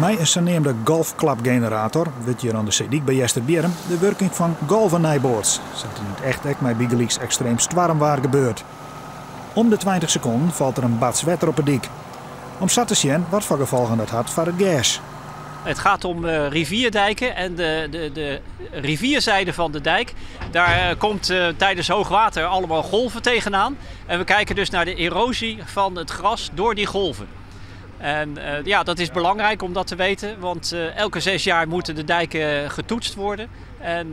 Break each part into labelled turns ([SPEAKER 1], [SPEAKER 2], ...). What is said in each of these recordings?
[SPEAKER 1] Met een saneemde golfklapgenerator wordt hier aan de Zeediek bij Jesterbjerm de werking van golvenijboords. Zet in het echt ook met Bigelieks extreem storm waar gebeurt. Om de 20 seconden valt er een bad wetter op het dik. Om zat te zien wat voor gevolgen dat had voor het gas.
[SPEAKER 2] Het gaat om rivierdijken en de rivierzijde van de dijk. Daar komt tijdens hoogwater allemaal golven tegenaan. En we kijken dus naar de erosie van het gras door die golven. En dat is belangrijk om dat te weten, want elke 6 jaar moeten de dijken getoetst worden. En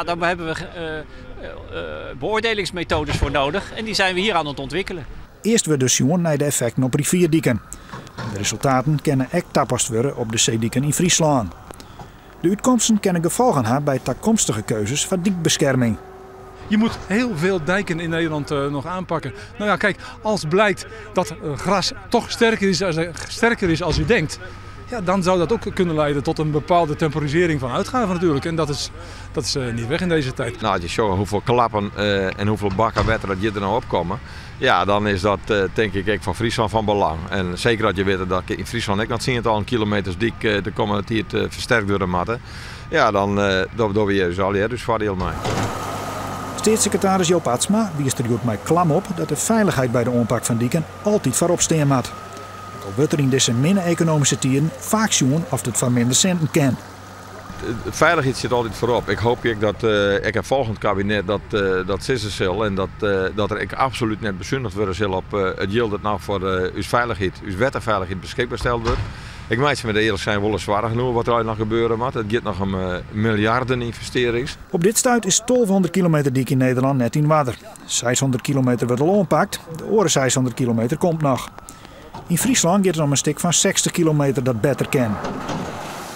[SPEAKER 2] daar hebben we beoordelingsmethodes voor nodig en die zijn we hier aan het ontwikkelen.
[SPEAKER 1] Eerst we dus zien naar de effecten op rivierdieken. De resultaten kunnen ook toepast worden op de zeedieken in Friesland. De uitkomsten kunnen gevolgen hebben bij toekomstige keuzes van diekbescherming.
[SPEAKER 3] Je moet heel veel dijken in Nederland nog aanpakken. Nou ja, kijk, als blijkt dat gras toch sterker is als u denkt, ja, dan zou dat ook kunnen leiden tot een bepaalde temporisering van uitgaven natuurlijk. En dat is niet weg in deze tijd.
[SPEAKER 4] Nou, als je ziet hoeveel klappen en hoeveel bakken water dat je er nou opkomen, ja, dan is dat denk ik voor Friesland van belang. En zeker dat je weet dat in Friesland ik nog 10 kilometers dik de komende tijd versterkt door de matten. Ja, dan doen we hier al dus voordeel mee.
[SPEAKER 1] Staatssecretaris Joop Atsma wies er met klam op dat de veiligheid bij de aanpak van dieken altijd voorop staan moet. Al wordt er in deze min-economische tijden vaak zien of het van minder centen kan.
[SPEAKER 4] Veiligheid zit altijd voorop. Ik hoop dat ik heb volgend kabinet dat sissen zal en dat er absoluut net bezuinigd worden zal op het geld dat nou voor uw veiligheid, uw wettenveiligheid beschikbaar gesteld wordt. Ik maak ze met de eerlijk zijn wel zwaar genoeg wat er nog gebeuren moet. Het gaat nog een miljarden investeerders.
[SPEAKER 1] Op dit stuit is 1200 kilometer dik in Nederland net in water. 600 kilometer wordt al aanpakt, de andere 600 kilometer komt nog. In Friesland gaat het om een stuk van 60 kilometer dat beter kan.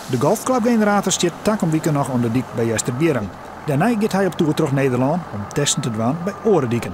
[SPEAKER 1] De golfklapgenerator zit takom weekend nog onder dik bij Jesterbjerm. Daarna gaat hij op toer terug Nederland om testen te doen bij Orendieken.